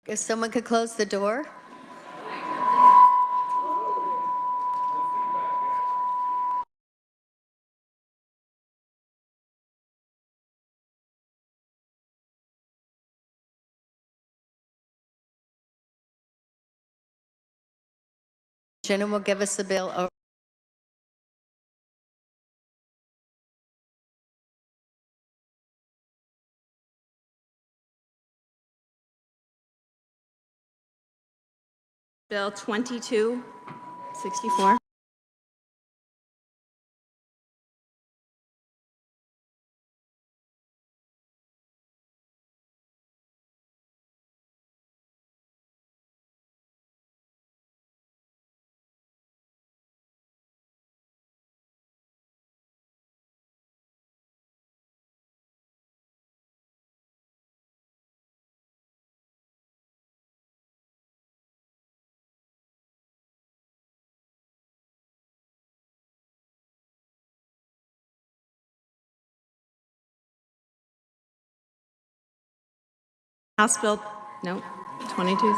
If someone could close the door. Jenna will give us the bill over. Bill 2264. House Bill, no, 22.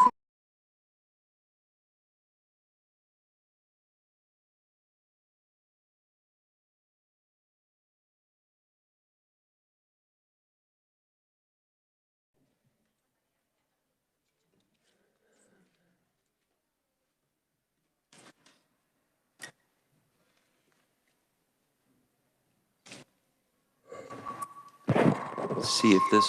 See if this.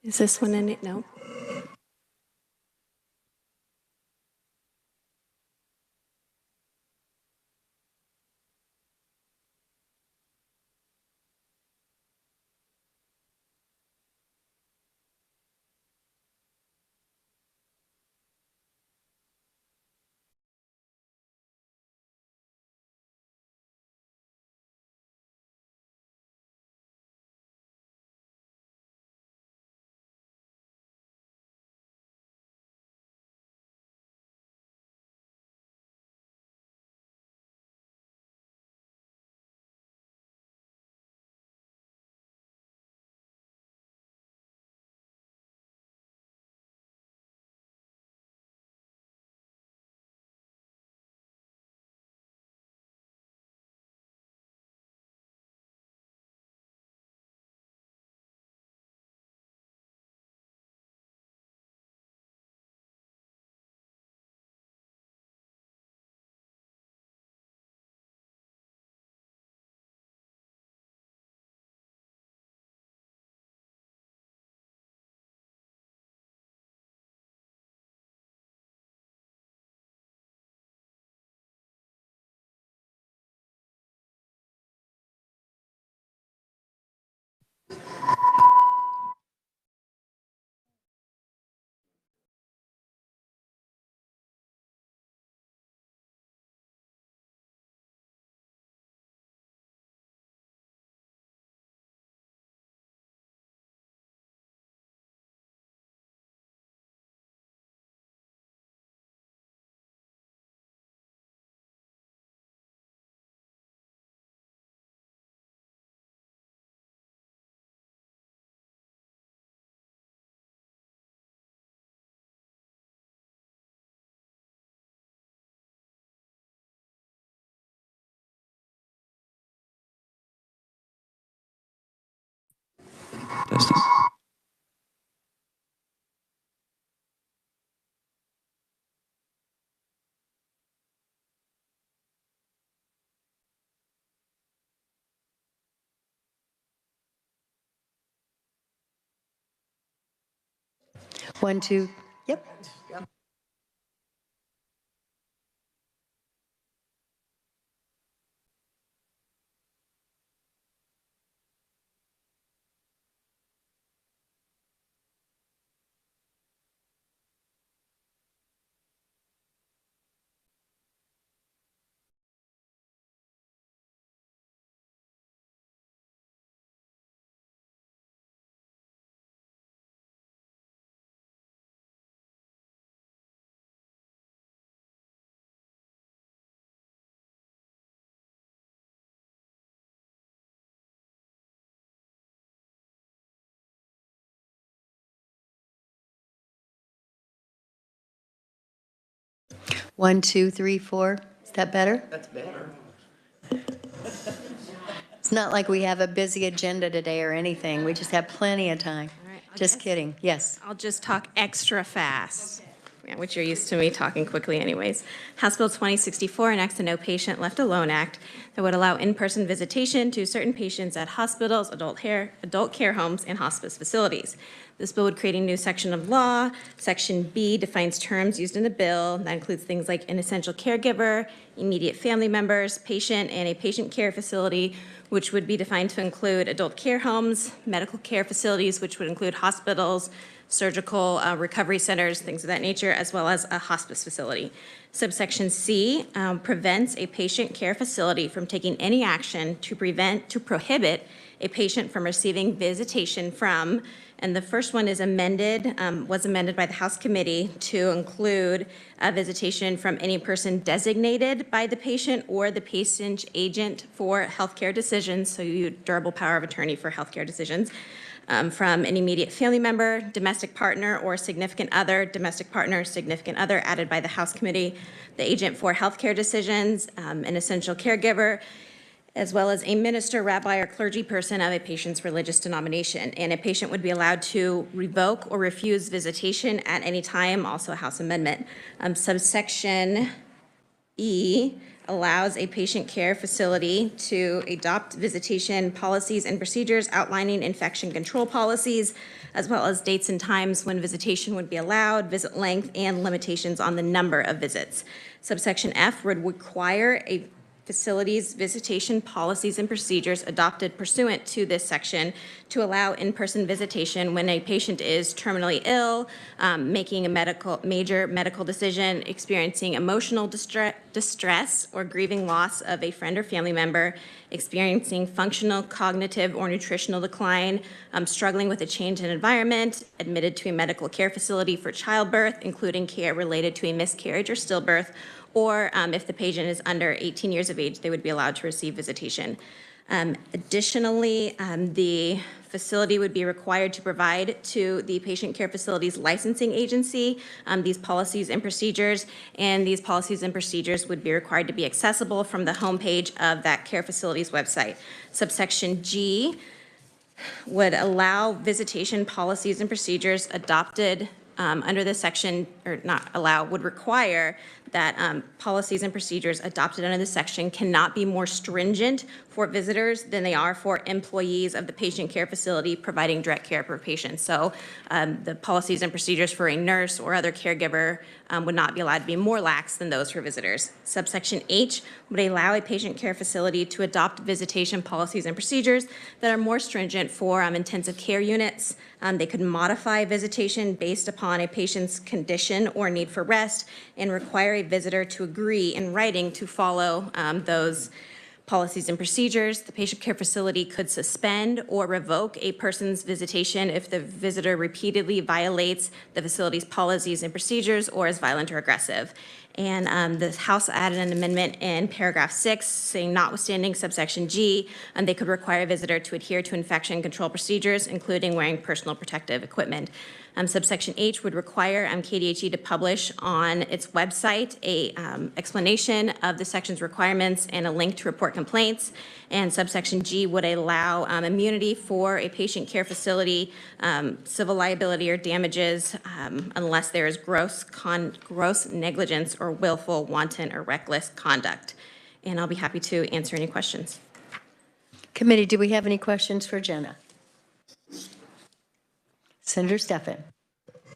Is this one in it? No. Testing. One, two. Yep. 1, 2, 3, 4. Is that better? That's better. It's not like we have a busy agenda today or anything. We just have plenty of time. All right, Just kidding. Yes. I'll just talk extra fast, yeah, which you're used to me talking quickly anyways. House Bill 2064 enacts the No Patient Left Alone Act that would allow in-person visitation to certain patients at hospitals, adult care homes, and hospice facilities. This bill would create a new section of law. Section B defines terms used in the bill. That includes things like an essential caregiver, immediate family members, patient, and a patient care facility, which would be defined to include adult care homes, medical care facilities, which would include hospitals, surgical recovery centers, things of that nature, as well as a hospice facility. Subsection C prevents a patient care facility from taking any action to prohibit a patient from receiving visitation from, and the first one is was amended by the House Committee to include a visitation from any person designated by the patient or the patient's agent for healthcare decisions, so you durable power of attorney for healthcare decisions, from an immediate family member, domestic partner, or significant other, domestic partner, significant other, added by the House Committee, the agent for healthcare decisions, an essential caregiver, as well as a minister, rabbi, or clergy person of a patient's religious denomination. And a patient would be allowed to revoke or refuse visitation at any time, also a House amendment. Subsection E allows a patient care facility to adopt visitation policies and procedures outlining infection control policies, as well as dates and times when visitation would be allowed, visit length, and limitations on the number of visits. Subsection F would require a facilities visitation policies and procedures adopted pursuant to this section to allow in-person visitation when a patient is terminally ill, making a major medical decision, experiencing emotional distress or grieving loss of a friend or family member, experiencing functional, cognitive, or nutritional decline, struggling with a change in environment, admitted to a medical care facility for childbirth, including care related to a miscarriage or stillbirth, or if the patient is under 18 years of age, they would be allowed to receive visitation. Additionally, the facility would be required to provide to the patient care facility's licensing agency these policies and procedures, and these policies and procedures would be required to be accessible from the homepage of that care facility's website. Subsection G would allow visitation policies and procedures adopted under this section, or not allow, would require that policies and procedures adopted under this section cannot be more stringent for visitors than they are for employees of the patient care facility providing direct care for patients. So the policies and procedures for a nurse or other caregiver would not be allowed to be more lax than those for visitors. Subsection H would allow a patient care facility to adopt visitation policies and procedures that are more stringent for intensive care units. They could modify visitation based upon a patient's condition or need for rest and require a visitor to agree in writing to follow those policies and procedures. The patient care facility could suspend or revoke a person's visitation if the visitor repeatedly violates the facility's policies and procedures or is violent or aggressive. And the House added an amendment in paragraph 6 saying notwithstanding subsection G, they could require a visitor to adhere to infection control procedures, including wearing personal protective equipment. Subsection H would require KDHE to publish on its website a explanation of the section's requirements and a link to report complaints. And subsection G would allow immunity for a patient care facility, civil liability or damages, unless there is gross negligence or willful, wanton, or reckless conduct. And I'll be happy to answer any questions. Committee, do we have any questions for Jenna? Senator Steffen.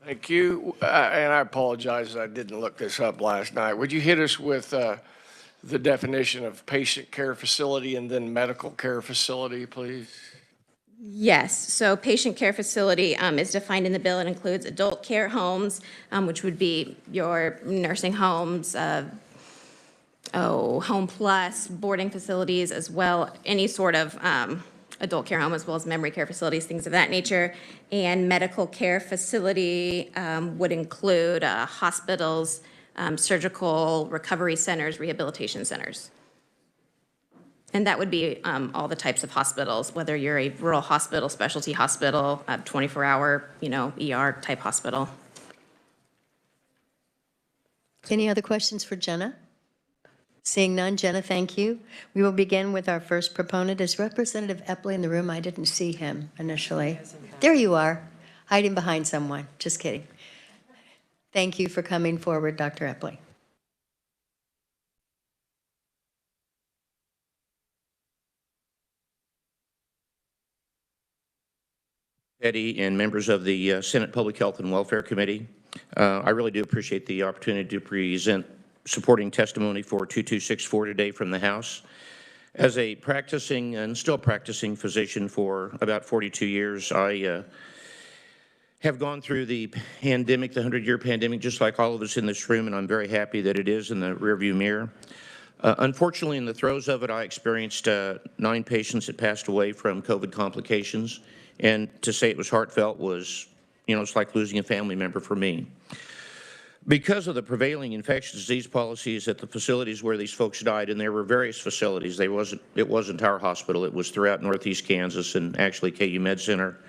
Thank you. And I apologize, I didn't look this up last night. Would you hit us with the definition of patient care facility and then medical care facility, please? Yes, so patient care facility is defined in the bill. It includes adult care homes, which would be your nursing homes, Home Plus, boarding facilities as well, any sort of adult care home as well as memory care facilities, things of that nature. And medical care facility would include hospitals, surgical recovery centers, rehabilitation centers. And that would be all the types of hospitals, whether you're a rural hospital, specialty hospital, 24-hour, ER type hospital. Any other questions for Jenna? Seeing none, Jenna, thank you. We will begin with our first proponent. Is Representative Epley in the room? I didn't see him initially. There you are, hiding behind someone. Just kidding. Thank you for coming forward, Dr. Epley. Eddie and members of the Senate Public Health and Welfare Committee. I really do appreciate the opportunity to present supporting testimony for 2264 today from the House. As a practicing and still practicing physician for about 42 years, I have gone through the pandemic, the 100-year pandemic, just like all of us in this room, and I'm very happy that it is in the rearview mirror. Unfortunately, in the throes of it, I experienced 9 patients that passed away from COVID complications. And to say it was heartfelt was, it's like losing a family member for me. Because of the prevailing infectious disease policies at the facilities where these folks died, and there were various facilities, it wasn't our hospital, it was throughout Northeast Kansas and actually KU Med Center.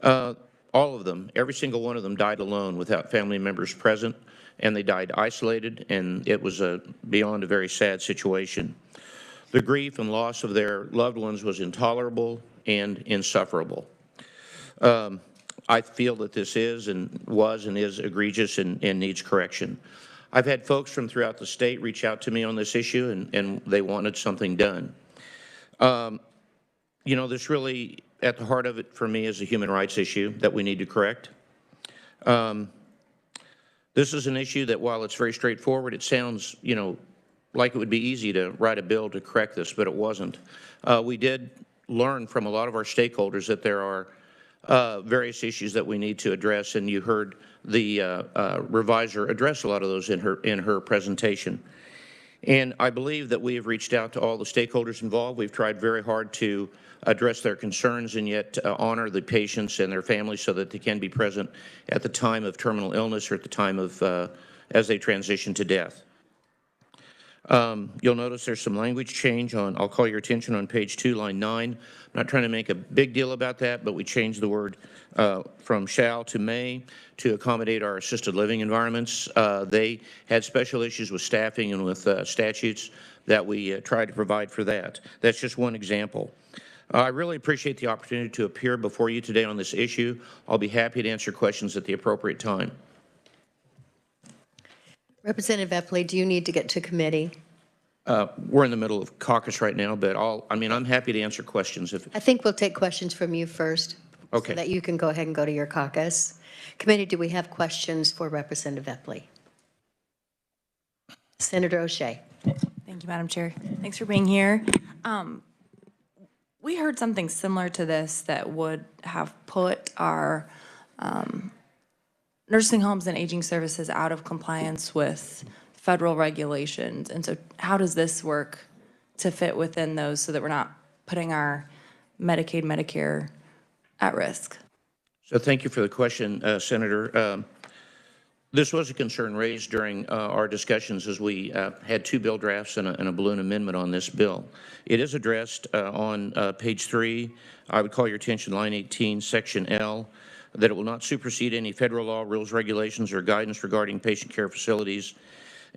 All of them, every single one of them died alone without family members present, and they died isolated, and it was beyond a very sad situation. The grief and loss of their loved ones was intolerable and insufferable. I feel that this is and was and is egregious and needs correction. I've had folks from throughout the state reach out to me on this issue, and they wanted something done. This really, at the heart of it for me, is a human rights issue that we need to correct. This is an issue that, while it's very straightforward, it sounds, like it would be easy to write a bill to correct this, but it wasn't. We did learn from a lot of our stakeholders that there are various issues that we need to address, and you heard the reviser address a lot of those in her presentation. And I believe that we have reached out to all the stakeholders involved. We've tried very hard to address their concerns and yet honor the patients and their families so that they can be present at the time of terminal illness or at the time of as they transition to death. You'll notice there's some language change on, I'll call your attention on page 2, line 9. I'm not trying to make a big deal about that, but we changed the word from shall to may to accommodate our assisted living environments. They had special issues with staffing and with statutes that we tried to provide for that. That's just one example. I really appreciate the opportunity to appear before you today on this issue. I'll be happy to answer questions at the appropriate time. Representative Epley, do you need to get to committee? We're in the middle of caucus right now, but I'm happy to answer questions if. I think we'll take questions from you first. Okay. So that you can go ahead and go to your caucus. Committee, do we have questions for Representative Epley? Senator O'Shea. Thank you, Madam Chair. Thanks for being here. We heard something similar to this that would have put our nursing homes and aging services out of compliance with federal regulations. And so how does this work to fit within those so that we're not putting our Medicaid, Medicare at risk? So thank you for the question, Senator. This was a concern raised during our discussions as we had 2 bill drafts and a balloon amendment on this bill. It is addressed on page 3. I would call your attention line 18, section L, that it will not supersede any federal law, rules, regulations, or guidance regarding patient care facilities.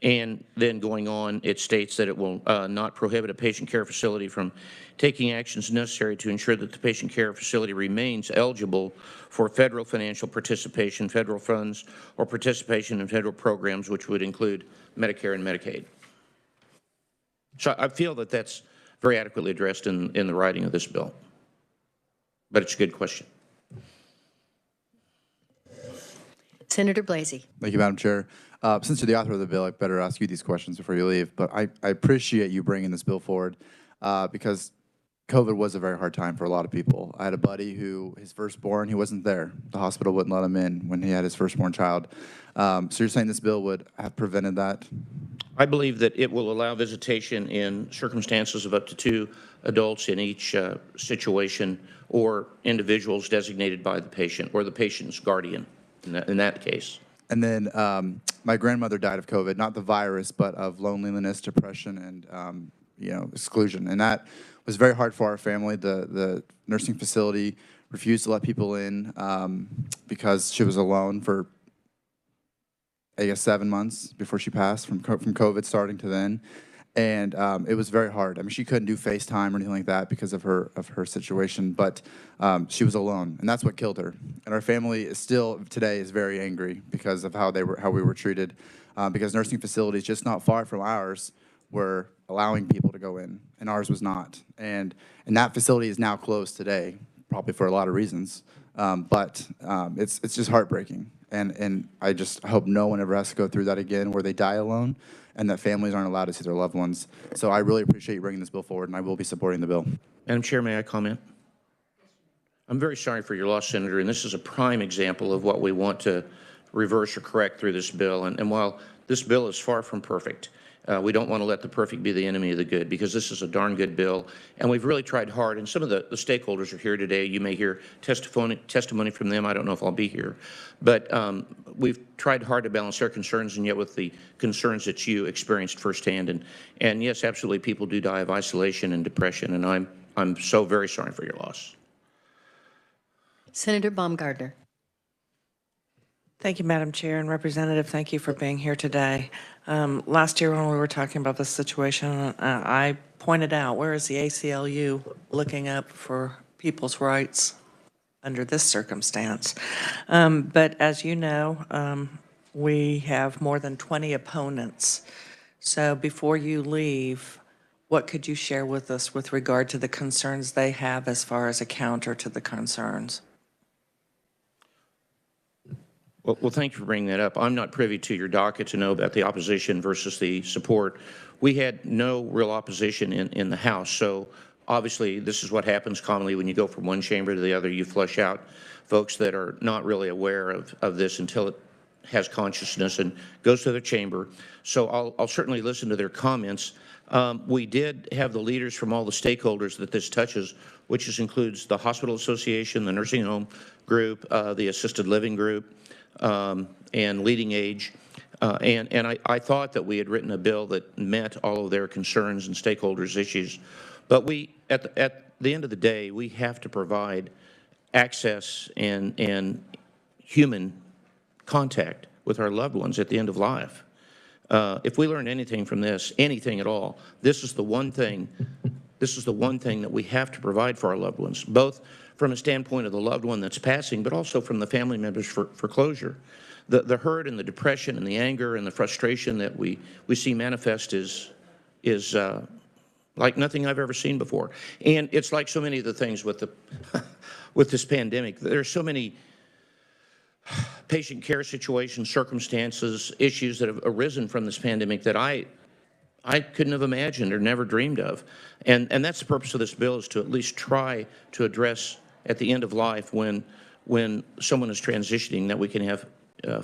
And then going on, it states that it will not prohibit a patient care facility from taking actions necessary to ensure that the patient care facility remains eligible for federal financial participation, federal funds, or participation in federal programs, which would include Medicare and Medicaid. So I feel that that's very adequately addressed in the writing of this bill. But it's a good question. Senator Blasey. Thank you, Madam Chair. Since you're the author of the bill, I better ask you these questions before you leave. But I appreciate you bringing this bill forward because COVID was a very hard time for a lot of people. I had a buddy who, his firstborn, he wasn't there. The hospital wouldn't let him in when he had his firstborn child. So you're saying this bill would have prevented that? I believe that it will allow visitation in circumstances of up to 2 adults in each situation, or individuals designated by the patient or the patient's guardian in that case. And then my grandmother died of COVID, not the virus, but of loneliness, depression, and exclusion. And that was very hard for our family. The nursing facility refused to let people in because she was alone for I guess, 7 months before she passed from COVID starting to then. And it was very hard. I mean, she couldn't do FaceTime or anything like that because of her situation, but she was alone, and that's what killed her. And our family is still today is very angry because of how we were treated, because nursing facilities just not far from ours were allowing people to go in, and ours was not. And that facility is now closed today, probably for a lot of reasons. But it's just heartbreaking, and I just hope no one ever has to go through that again, where they die alone, and that families aren't allowed to see their loved ones. So I really appreciate you bringing this bill forward, and I will be supporting the bill. Madam Chair, may I comment? I'm very sorry for your loss, Senator, and this is a prime example of what we want to reverse or correct through this bill. And while this bill is far from perfect, we don't want to let the perfect be the enemy of the good, because this is a darn good bill, and we've really tried hard. And some of the stakeholders are here today. You may hear testimony from them. I don't know if I'll be here, but we've tried hard to balance their concerns, and yet with the concerns that you experienced firsthand. And yes, absolutely, people do die of isolation and depression, and I'm so very sorry for your loss. Senator Baumgardner. Thank you, Madam Chair, and Representative, thank you for being here today. Last year when we were talking about this situation, I pointed out, where is the ACLU looking up for people's rights under this circumstance? But as you know, we have more than 20 opponents. So before you leave, what could you share with us with regard to the concerns they have as far as a counter to the concerns? Well, thank you for bringing that up. I'm not privy to your docket to know about the opposition versus the support. We had no real opposition in the House, so obviously this is what happens commonly when you go from one chamber to the other. You flush out folks that are not really aware of this until it has consciousness and goes to their chamber. So I'll certainly listen to their comments. We did have the leaders from all the stakeholders that this touches, which includes the Hospital Association, the Nursing Home Group, the Assisted Living Group, and Leading Age. And I thought that we had written a bill that met all of their concerns and stakeholders' issues. But at the end of the day, we have to provide access and human contact with our loved ones at the end of life. If we learned anything from this, anything at all, this is the one thing that we have to provide for our loved ones, both from a standpoint of the loved one that's passing, but also from the family members for closure. The hurt and the depression and the anger and the frustration that we see manifest is like nothing I've ever seen before. And it's like so many of the things with this pandemic. There's so many patient care situations, circumstances, issues that have arisen from this pandemic that I couldn't have imagined or never dreamed of. And that's the purpose of this bill, is to at least try to address at the end of life when someone is transitioning, that we can have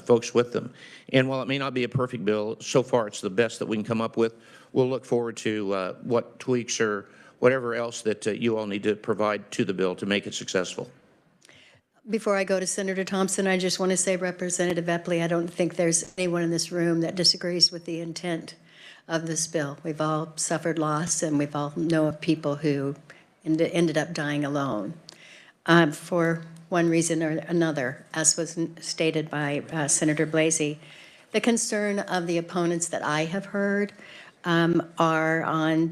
folks with them. And while it may not be a perfect bill, so far it's the best that we can come up with. We'll look forward to what tweaks or whatever else that you all need to provide to the bill to make it successful. Before I go to Senator Thompson, I just want to say, Representative Epley, I don't think there's anyone in this room that disagrees with the intent of this bill. We've all suffered loss, and we've all know of people who ended up dying alone for one reason or another, as was stated by Senator Blasey. The concern of the opponents that I have heard are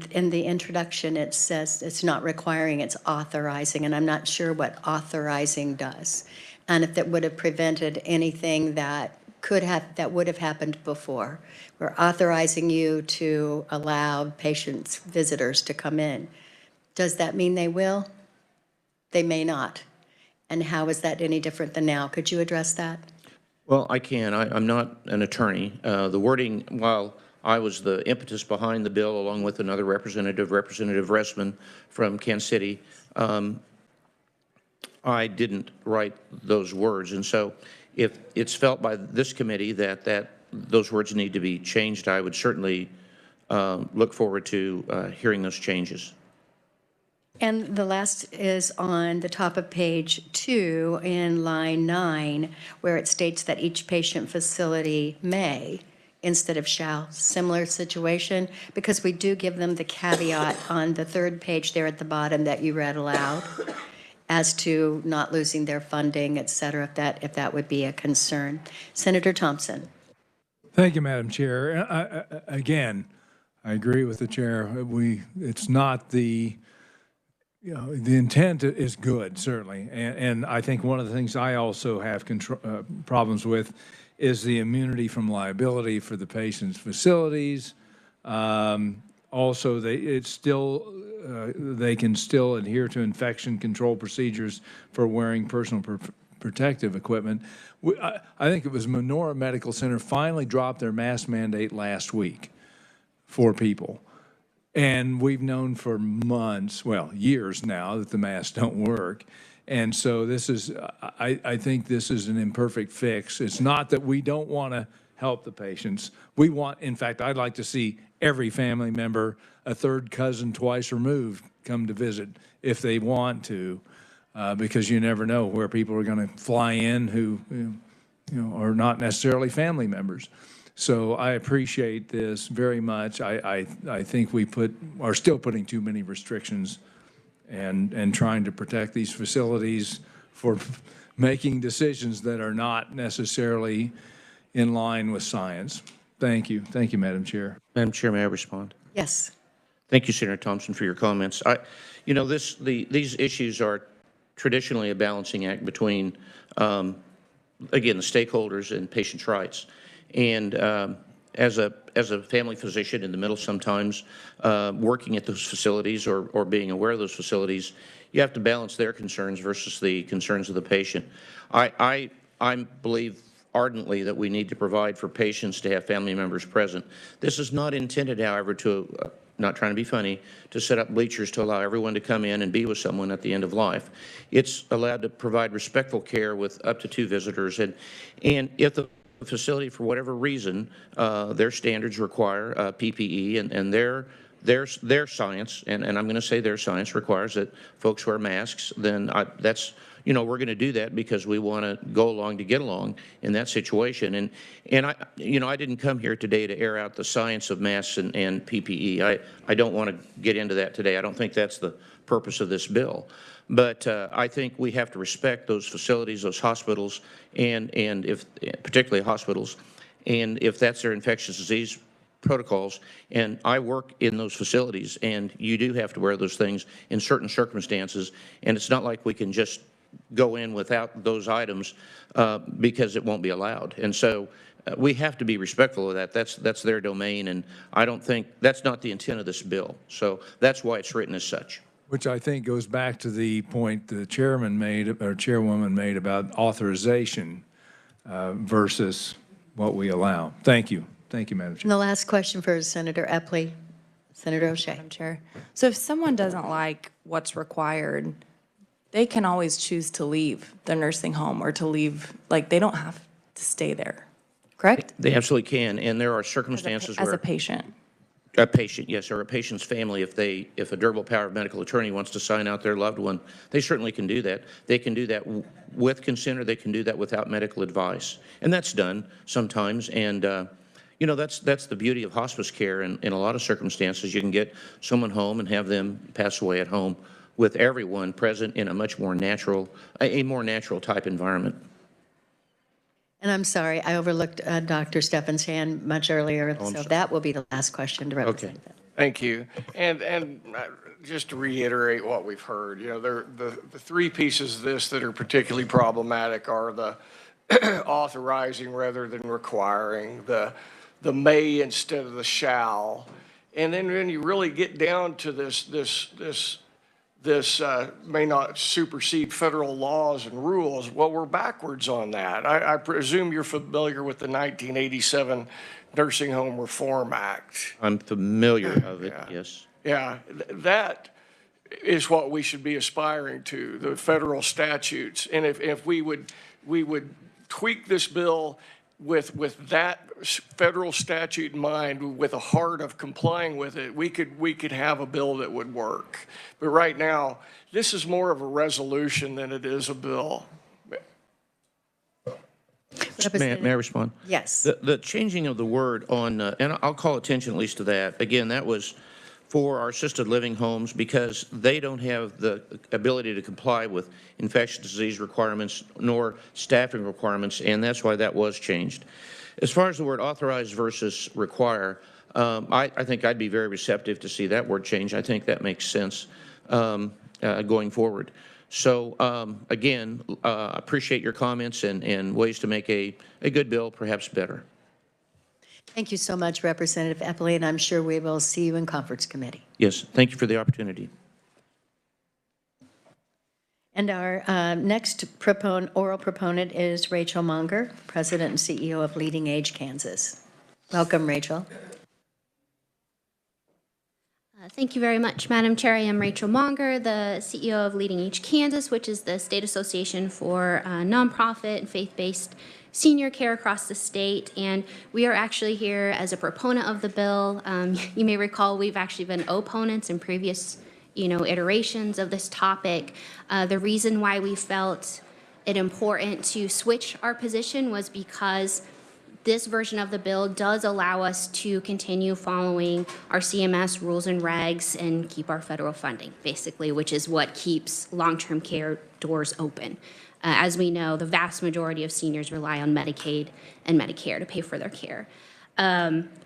in the introduction, it says it's not requiring, it's authorizing, and I'm not sure what authorizing does, and if that would have prevented anything that would have happened before. We're authorizing you to allow patients, visitors to come in. Does that mean they will? They may not. And how is that any different than now? Could you address that? Well, I can. I'm not an attorney. The wording, while I was the impetus behind the bill, along with another representative, Representative Ressman from Kansas City, I didn't write those words. And so if it's felt by this committee that those words need to be changed, I would certainly look forward to hearing those changes. And the last is on the top of page 2 in line 9, where it states that each patient facility may instead of shall. Similar situation, because we do give them the caveat on the third page there at the bottom that you read aloud as to not losing their funding, et cetera, if that would be a concern. Senator Thompson. Thank you, Madam Chair. Again, I agree with the chair. It's not the intent is good, certainly. And I think one of the things I also have problems with is the immunity from liability for the patient's facilities. Also, they can still adhere to infection control procedures for wearing personal protective equipment. I think it was Menorah Medical Center finally dropped their mask mandate last week for people. And we've known for months, well, years now, that the masks don't work. And so this is, I think this is an imperfect fix. It's not that we don't want to help the patients. We want, in fact, I'd like to see every family member, a third cousin twice removed, come to visit if they want to, because you never know where people are going to fly in who are not necessarily family members. So I appreciate this very much. I think we are still putting too many restrictions and trying to protect these facilities for making decisions that are not necessarily in line with science. Thank you. Thank you, Madam Chair. Madam Chair, may I respond? Yes. Thank you, Senator Thompson, for your comments. These issues are traditionally a balancing act between, again, the stakeholders and patients' rights. And as a family physician in the middle sometimes, working at those facilities or being aware of those facilities, you have to balance their concerns versus the concerns of the patient. I believe ardently that we need to provide for patients to have family members present. This is not intended, however, to, not trying to be funny, to set up bleachers to allow everyone to come in and be with someone at the end of life. It's allowed to provide respectful care with up to 2 visitors. And if the facility, for whatever reason, their standards require PPE, and their science, and I'm going to say their science requires that folks wear masks, then that's, we're going to do that because we want to go along to get along in that situation. And I didn't come here today to air out the science of masks and PPE. I don't want to get into that today. I don't think that's the purpose of this bill. But I think we have to respect those facilities, those hospitals, and if particularly hospitals, and if that's their infectious disease protocols. And I work in those facilities, and you do have to wear those things in certain circumstances. And it's not like we can just go in without those items because it won't be allowed. And so we have to be respectful of that. That's their domain, and I don't think that's not the intent of this bill. So that's why it's written as such. Which I think goes back to the point the chairman made, or chairwoman made, about authorization versus what we allow. Thank you. Thank you, Madam And Chair. the last question for Senator Epley. Senator O'Shea. Madam Chair. So if someone doesn't like what's required, they can always choose to leave the nursing home or to leave, like, they don't have to stay there, correct? They absolutely can, and there are circumstances As where a patient. a patient, yes, or a patient's family, if a durable power of medical attorney wants to sign out their loved one, they certainly can do that. They can do that with consent, or they can do that without medical advice, and that's done sometimes. And that's the beauty of hospice care. In a lot of circumstances, you can get someone home and have them pass away at home with everyone present in a much more natural, type environment. And I'm sorry, I overlooked Dr. Steffen's hand much earlier, so that will be the last question to represent that. Thank you. And just to reiterate what we've heard, the 3 pieces of this that are particularly problematic are the authorizing rather than requiring, the may instead of the shall. And then when you really get down to this may not supersede federal laws and rules. Well, we're backwards on that. I presume you're familiar with the 1987 Nursing Home Reform Act. I'm familiar of it, yes. Yeah, that is what we should be aspiring to, the federal statutes. And if we would tweak this bill with that federal statute in mind, with a heart of complying with it, we could have a bill that would work. But right now, this is more of a resolution than it is a bill. May I respond? Yes. The changing of the word on, and I'll call attention at least to that. Again, that was for our assisted living homes because they don't have the ability to comply with infectious disease requirements nor staffing requirements, and that's why that was changed. As far as the word authorize versus require, I think I'd be very receptive to see that word change. I think that makes sense going forward. So again, appreciate your comments and ways to make a good bill perhaps better. Thank you so much, Representative Eppley, and I'm sure we will see you in conference committee. Yes, thank you for the opportunity. And our next oral proponent is Rachel Monger, President and CEO of Leading Age Kansas. Welcome, Rachel. Thank you very much, Madam Chair. I am Rachel Monger, the CEO of Leading Age Kansas, which is the state association for nonprofit and faith-based senior care across the state. And we are actually here as a proponent of the bill. You may recall we've actually been opponents in previous iterations of this topic. The reason why we felt it important to switch our position was because this version of the bill does allow us to continue following our CMS rules and regs and keep our federal funding, basically, which is what keeps long-term care doors open. As we know, the vast majority of seniors rely on Medicaid and Medicare to pay for their care.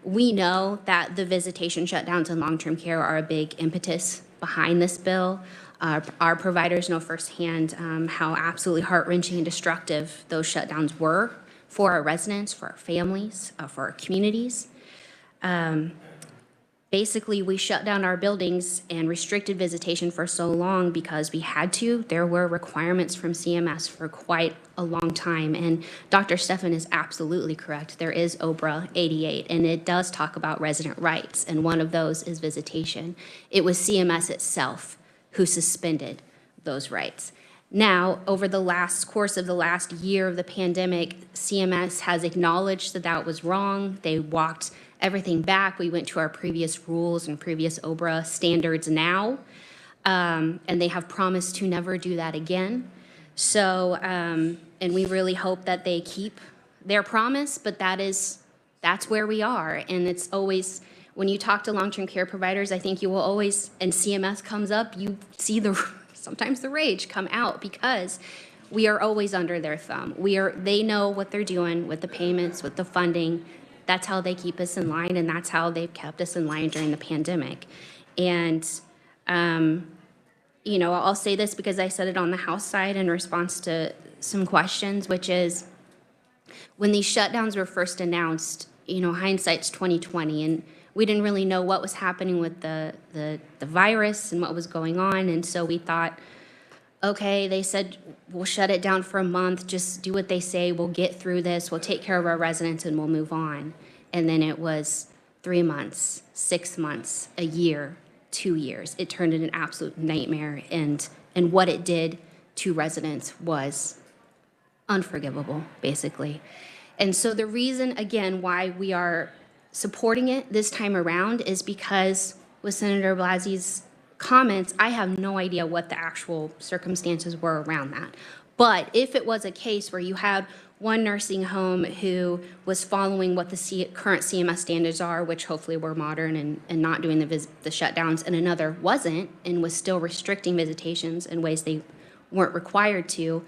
We know that the visitation shutdowns in long-term care are a big impetus behind this bill. Our providers know firsthand how absolutely heart-wrenching and destructive those shutdowns were for our residents, for our families, for our communities. Basically, we shut down our buildings and restricted visitation for so long because we had to. There were requirements from CMS for quite a long time. And Dr. Stephan is absolutely correct. There is OBRA 88, and it does talk about resident rights, and one of those is visitation. It was CMS itself who suspended those rights. Now, over the course of the last year of the pandemic, CMS has acknowledged that that was wrong. They walked everything back. We went to our previous rules and previous OBRA standards now, and they have promised to never do that again. So, and we really hope that they keep their promise, but that's where we are. And it's always, when you talk to long-term care providers, I think you will always, and CMS comes up, you see sometimes the rage come out because we are always under their thumb. They know what they're doing with the payments, with the funding. That's how they keep us in line, and that's how they've kept us in line during the pandemic. And, I'll say this because I said it on the House side in response to some questions, which is when these shutdowns were first announced, hindsight's 2020, and we didn't really know what was happening with the virus and what was going on. And so we thought, okay, they said, we'll shut it down for a month, just do what they say, we'll get through this, we'll take care of our residents, and we'll move on. And then it was 3 months, 6 months, a year, 2 years. It turned into an absolute nightmare, and what it did to residents was unforgivable, basically. And so the reason, again, why we are supporting it this time around is because with Senator Blasy's comments, I have no idea what the actual circumstances were around that. But if it was a case where you had one nursing home who was following what the current CMS standards are, which hopefully were modern and not doing the shutdowns, and another wasn't and was still restricting visitations in ways they weren't required to,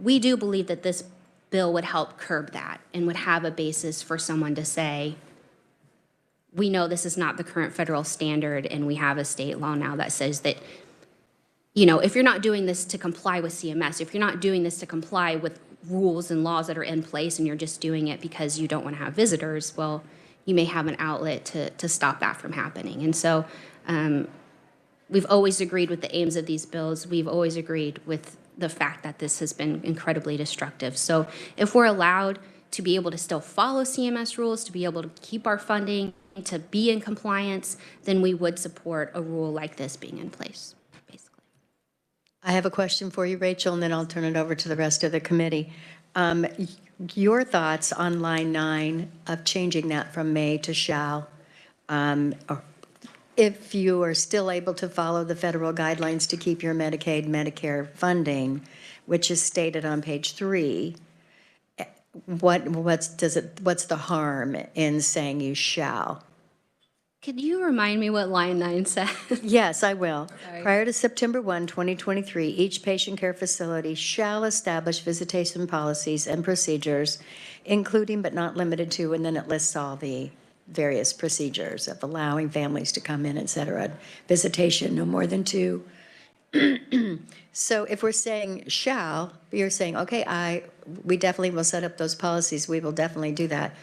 we do believe that this bill would help curb that and would have a basis for someone to say, we know this is not the current federal standard, and we have a state law now that says that, if you're not doing this to comply with CMS, if you're not doing this to comply with rules and laws that are in place, and you're just doing it because you don't want to have visitors, well, you may have an outlet to stop that from happening. And so we've always agreed with the aims of these bills. We've always agreed with the fact that this has been incredibly destructive. So if we're allowed to be able to still follow CMS rules, to be able to keep our funding, to be in compliance, then we would support a rule like this being in place, basically. I have a question for you, Rachel, and then I'll turn it over to the rest of the committee. Your thoughts on line 9 of changing that from may to shall, or if you are still able to follow the federal guidelines to keep your Medicaid, Medicare funding, which is stated on page 3, what's the harm in saying you shall Could you remind me what line 9 says? Yes, I will. Sorry. Prior to September 1, 2023, each patient care facility shall establish visitation policies and procedures, including but not limited to, and then it lists all the various procedures of allowing families to come in, et cetera. Visitation, no more than 2. So if we're saying shall, you're saying, okay, we definitely will set up those policies. We will definitely do that,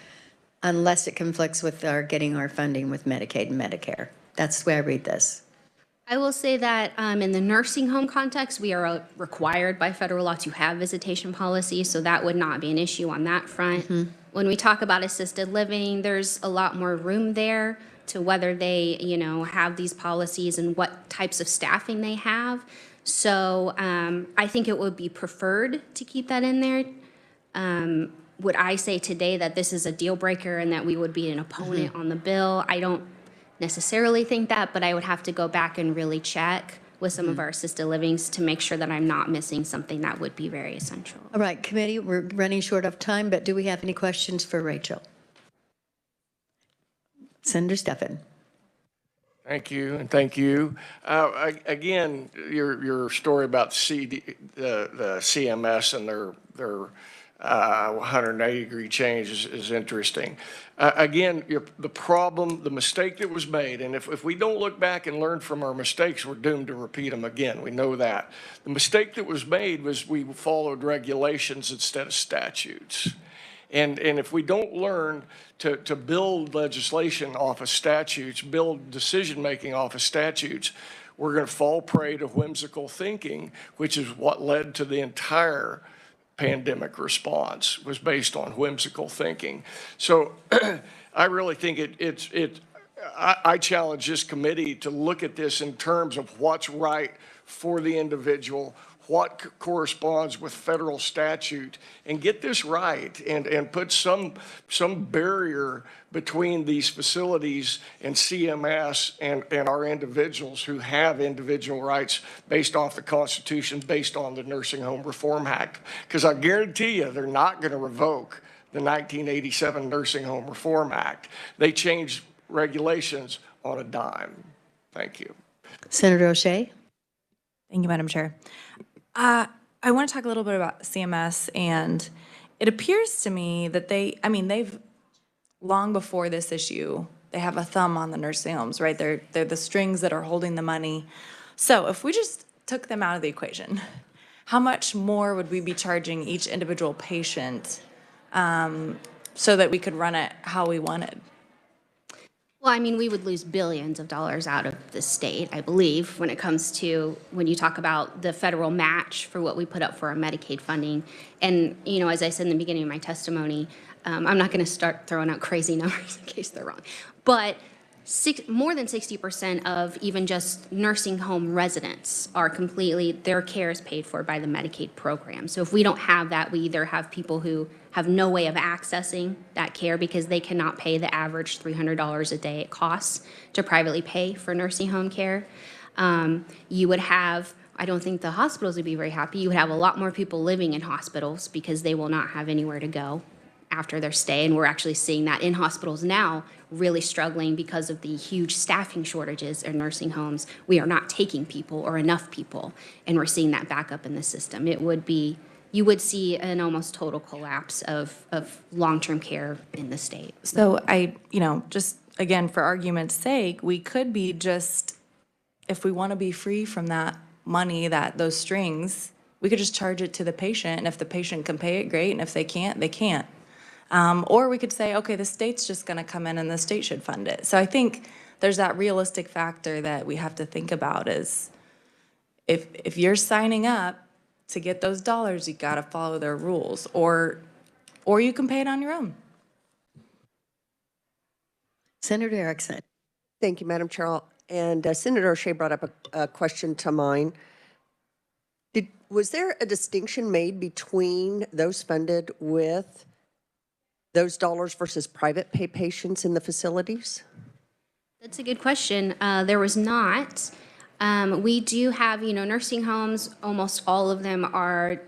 unless it conflicts with our getting our funding with Medicaid and Medicare. That's the way I read this. I will say that in the nursing home context, we are required by federal law to have visitation policies, so that would not be an issue on that front. When we talk about assisted living, there's a lot more room there to whether they, have these policies and what types of staffing they have. So I think it would be preferred to keep that in there. Would I say today that this is a deal breaker and that we would be an opponent on the bill? I don't necessarily think that, but I would have to go back and really check with some of our assisted livings to make sure that I'm not missing something that would be very essential. All right, committee, we're running short of time, but do we have any questions for Rachel? Senator Steffen. Thank you, and thank you. Again, your story about the CMS and their 180-degree change is interesting. Again, the problem, the mistake that was made, and if we don't look back and learn from our mistakes, we're doomed to repeat them again. We know that. The mistake that was made was we followed regulations instead of statutes. And if we don't learn to build legislation off of statutes, build decision-making off of statutes, we're going to fall prey to whimsical thinking, which is what led to the entire pandemic response, was based on whimsical thinking. So I really think I challenge this committee to look at this in terms of what's right for the individual, what corresponds with federal statute, and get this right and put some barrier between these facilities and CMS and our individuals who have individual rights based off the Constitution, based on the Nursing Home Reform Act. Because I guarantee you they're not going to revoke the 1987 Nursing Home Reform Act. They changed regulations on a dime. Thank you. Senator O'Shea. Thank you, Madam Chair. I want to talk a little bit about CMS, and it appears to me that they've, long before this issue, they have a thumb on the nursing homes, right? They're the strings that are holding the money. So if we just took them out of the equation, how much more would we be charging each individual patient so that we could run it how we wanted? Well, I mean, we would lose billions of dollars out of the state, I believe, when it comes to when you talk about the federal match for what we put up for our Medicaid funding. And, as I said in the beginning of my testimony, I'm not going to start throwing out crazy numbers in case they're wrong. But more than 60% of even just nursing home residents are their care is paid for by the Medicaid program. So if we don't have that, we either have people who have no way of accessing that care because they cannot pay the average $300 a day it costs to privately pay for nursing home care. You would have, I don't think the hospitals would be very happy, you would have a lot more people living in hospitals because they will not have anywhere to go after their stay. And we're actually seeing that in hospitals now, really struggling because of the huge staffing shortages in nursing homes. We are not taking people or enough people, and we're seeing that back up in the system. You would see an almost total collapse of long-term care in the state. So just again, for argument's sake, we could be just, if we want to be free from that money, those strings, we could just charge it to the patient, and if the patient can pay it, great, and if they can't, they can't. Or we could say, okay, the state's just going to come in and the state should fund it. So I think there's that realistic factor that we have to think about is if you're signing up to get those dollars, you got to follow their rules, or you can pay it on your own. Senator Erickson. Thank you, Madam Chair. And Senator O'Shea brought up a question to mind. Was there a distinction made between those funded with those dollars versus private pay patients in the facilities? That's a good question. There was not. We do have, nursing homes, almost all of them are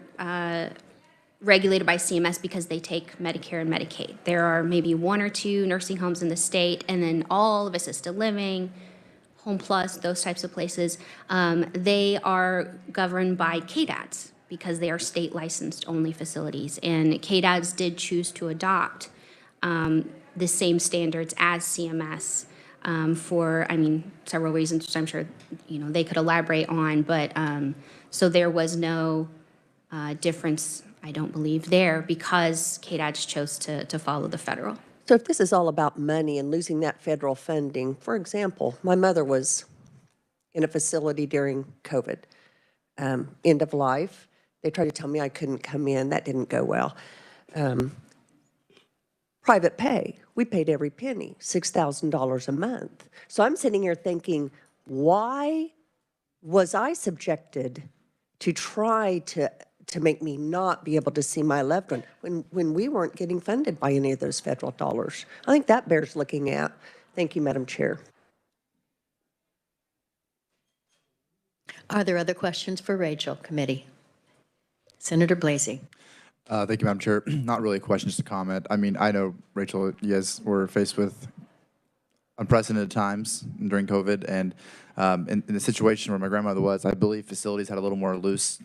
regulated by CMS because they take Medicare and Medicaid. There are maybe 1 or 2 nursing homes in the state, and then all of assisted living, Home Plus, those types of places, they are governed by KDADs because they are state licensed only facilities. And KDADs did choose to adopt the same standards as CMS for, I mean, several reasons, which I'm sure, you know, they could elaborate on. But so there was no difference, I don't believe, there because KDADs chose to follow the federal. So if this is all about money and losing that federal funding, for example, my mother was in a facility during COVID, end of life. They tried to tell me I couldn't come in. That didn't go well. Private pay, we paid every penny, $6,000 a month. So I'm sitting here thinking, why was I subjected to try to make me not be able to see my loved one when we weren't getting funded by any of those federal dollars? I think that bears looking at. Thank you, Madam Chair. Are there other questions for Rachel, committee? Senator Blasey. Thank you, Madam Chair. Not really a question, just a comment. I mean, I know, Rachel, you guys were faced with unprecedented times during COVID, and in the situation where my grandmother was, I believe facilities had a little more loose,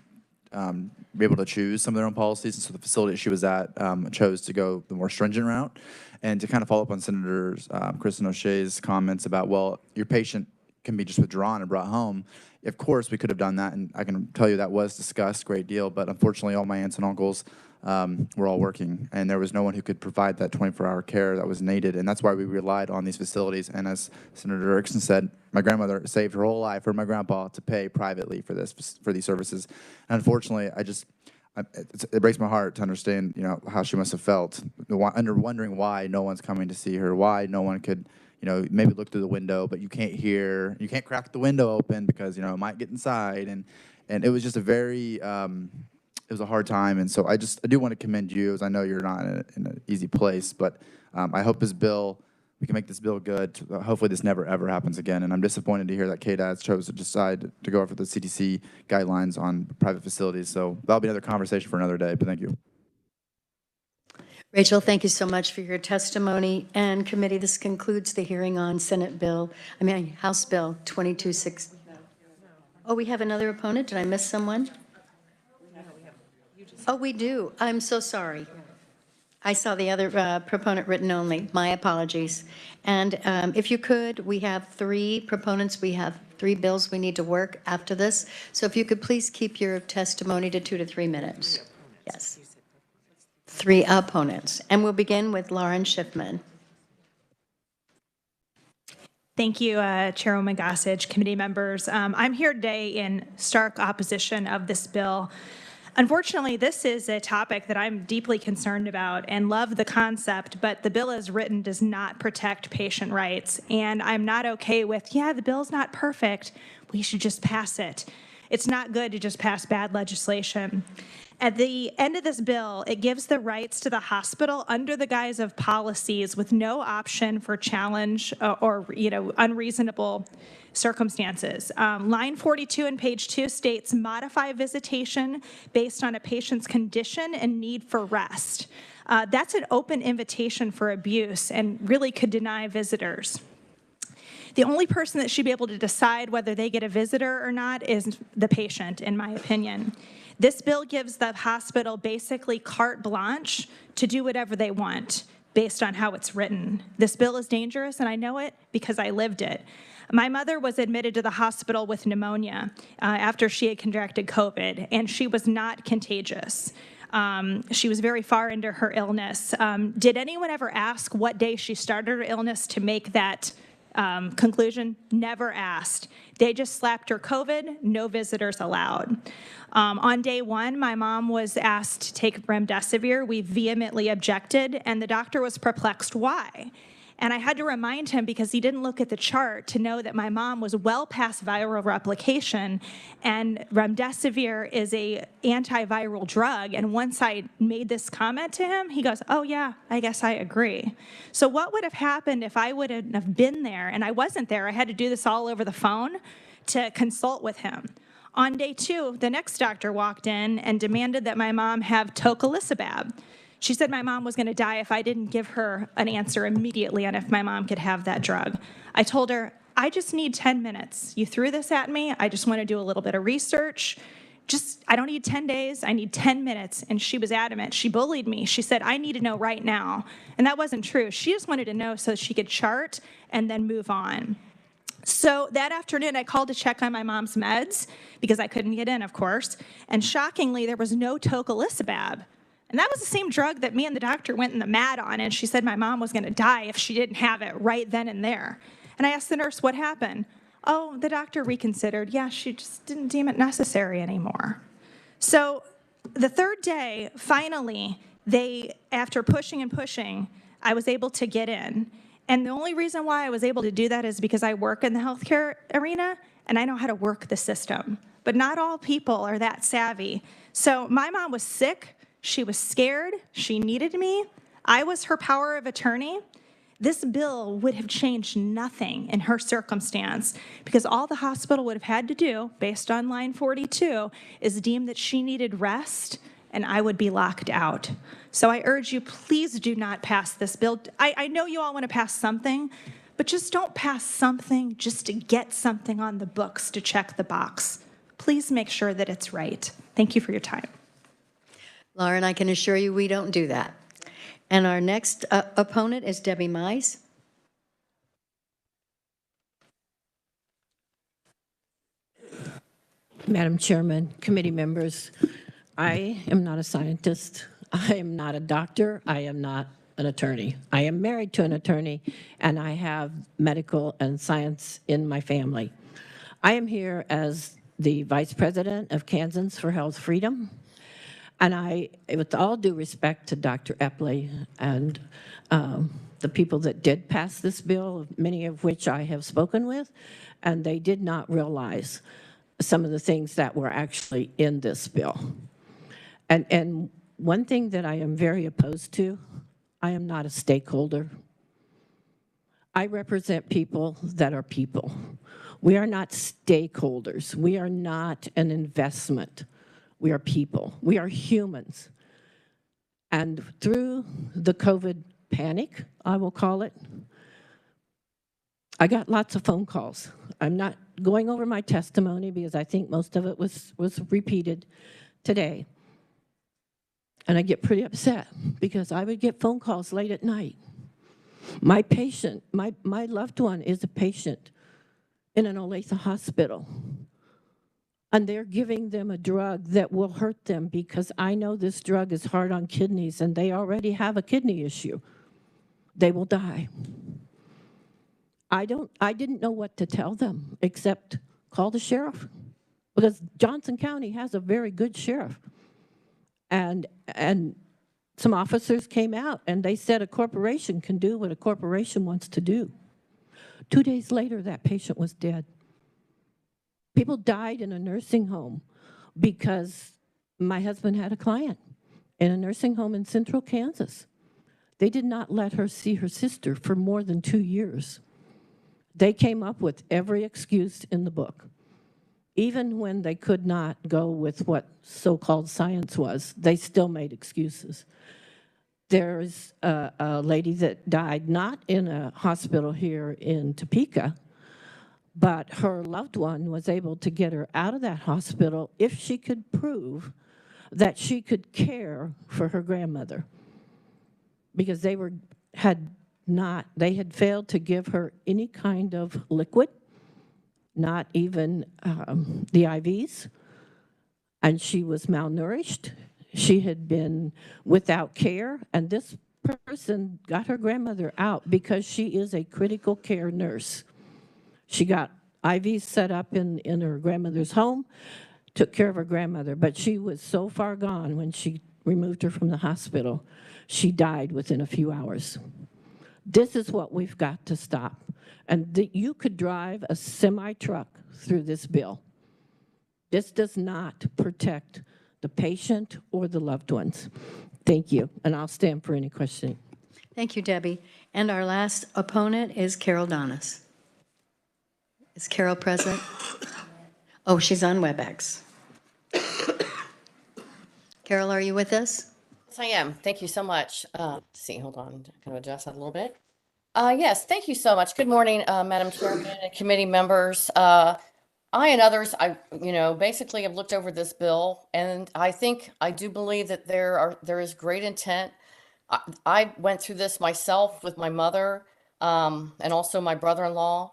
be able to choose some of their own policies, and so the facility that she was at chose to go the more stringent route. And to kind of follow up on Senator Kristen O'Shea's comments about, well, your patient can be just withdrawn and brought home. Of course, we could have done that, and I can tell you that was discussed a great deal, but unfortunately, all my aunts and uncles were all working, and there was no one who could provide that 24-hour care that was needed, and that's why we relied on these facilities. And as Senator Erickson said, my grandmother saved her whole life for my grandpa to pay privately for these services. And unfortunately, it breaks my heart to understand, you know, how she must have felt, wondering why no one's coming to see her, why no one could, you know, maybe look through the window, but you can't hear, you can't crack the window open because, you know, it might get inside. And it was just a very, it was a hard time. And so I do want to commend you, as I know you're not in an easy place, but I hope we can make this bill good. Hopefully this never, ever happens again. And I'm disappointed to hear that KDADs chose to decide to go after the CDC guidelines on private facilities. So that'll be another conversation for another day, but thank you. Rachel, thank you so much for your testimony. And committee, this concludes the hearing on House Bill 2260. Oh, we have another opponent? Did I miss someone? Oh, we do. I'm so sorry. I saw the other proponent written only. My apologies. And if you could, we have 3 proponents. We have 3 bills we need to work after this. So if you could please keep your testimony to 2 to 3 minutes. Yes. 3 opponents. And we'll begin with Lauren Schiffman. Thank you, Chairwoman Gossage, committee members. I'm here today in stark opposition of this bill. Unfortunately, this is a topic that I'm deeply concerned about and love the concept, but the bill as written does not protect patient rights. And I'm not okay with, yeah, the bill's not perfect, we should just pass it. It's not good to just pass bad legislation. At the end of this bill, it gives the rights to the hospital under the guise of policies with no option for challenge or unreasonable circumstances. Line 42 in page 2 states, modify visitation based on a patient's condition and need for rest. That's an open invitation for abuse and really could deny visitors. The only person that should be able to decide whether they get a visitor or not is the patient, in my opinion. This bill gives the hospital basically carte blanche to do whatever they want based on how it's written. This bill is dangerous, and I know it because I lived it. My mother was admitted to the hospital with pneumonia after she had contracted COVID, and she was not contagious. She was very far into her illness. Did anyone ever ask what day she started her illness to make that conclusion? Never asked. They just slapped her COVID, no visitors allowed. On day 1, my mom was asked to take remdesivir. We vehemently objected, and the doctor was perplexed why. And I had to remind him, because he didn't look at the chart, to know that my mom was well past viral replication, and remdesivir is a antiviral drug. And once I made this comment to him, he goes, oh yeah, I guess I agree. So what would have happened if I wouldn't have been there? And I wasn't there. I had to do this all over the phone to consult with him. On day 2, the next doctor walked in and demanded that my mom have tocilizumab. She said my mom was going to die if I didn't give her an answer immediately on if my mom could have that drug. I told her, I just need 10 minutes. You threw this at me. I just want to do a little bit of research. I don't need 10 days. I need 10 minutes. And she was adamant. She bullied me. She said, I need to know right now. And that wasn't true. She just wanted to know so she could chart and then move on. So that afternoon, I called to check on my mom's meds because I couldn't get in, of course. And shockingly, there was no tocilizumab. And that was the same drug that me and the doctor went in the mat on. And she said my mom was going to die if she didn't have it right then and there. And I asked the nurse, what happened? Oh, the doctor reconsidered. Yeah, she just didn't deem it necessary anymore. So the third day, finally, after pushing and pushing, I was able to get in. And the only reason why I was able to do that is because I work in the healthcare arena and I know how to work the system. But not all people are that savvy. So my mom was sick. She was scared. She needed me. I was her power of attorney. This bill would have changed nothing in her circumstance because all the hospital would have had to do, based on line 42, is deem that she needed rest and I would be locked out. So I urge you, please do not pass this bill. I know you all want to pass something, but just don't pass something just to get something on the books to check the box. Please make sure that it's right. Thank you for your time. Lauren, I can assure you we don't do that. And our next opponent is Debbie Mize. Madam Chairman, committee members, I am not a scientist. I am not a doctor. I am not an attorney. I am married to an attorney, and I have medical and science in my family. I am here as the Vice President of Kansans for Health Freedom. And with all due respect to Dr. Epley and the people that did pass this bill, many of which I have spoken with, and they did not realize some of the things that were actually in this bill. And one thing that I am very opposed to, I am not a stakeholder. I represent people that are people. We are not stakeholders. We are not an investment. We are people. We are humans. And through the COVID panic, I will call it, I got lots of phone calls. I'm not going over my testimony because I think most of it was repeated today. And I get pretty upset because I would get phone calls late at night. My patient, my loved one is a patient in an Olathe hospital. And they're giving them a drug that will hurt them because I know this drug is hard on kidneys and they already have a kidney issue. They will die. I didn't know what to tell them except call the sheriff because Johnson County has a very good sheriff. And some officers came out and they said a corporation can do what a corporation wants to do. 2 days later, that patient was dead. People died in a nursing home because my husband had a client in a nursing home in central Kansas. They did not let her see her sister for more than 2 years. They came up with every excuse in the book. Even when they could not go with what so-called science was, they still made excuses. There's a lady that died not in a hospital here in Topeka, but her loved one was able to get her out of that hospital if she could prove that she could care for her grandmother. Because they had failed to give her any kind of liquid, not even the IVs, and she was malnourished. She had been without care, and this person got her grandmother out because she is a critical care nurse. She got IVs set up in her grandmother's home, took care of her grandmother, but she was so far gone when she removed her from the hospital, she died within a few hours. This is what we've got to stop. And you could drive a semi-truck through this bill. This does not protect the patient or the loved ones. Thank you, and I'll stand for any questioning. Thank you, Debbie. And our last opponent is Carol Donis. Is Carol present? Oh, she's on WebEx. Carol, are you with us? Yes, I am. Thank you so much. Let's see, hold on. Can I adjust that a little bit? Yes, thank you so much. Good morning, Madam Chairman and committee members. I and others, basically have looked over this bill, and I do believe that there is great intent. I went through this myself with my mother, and also my brother-in-law,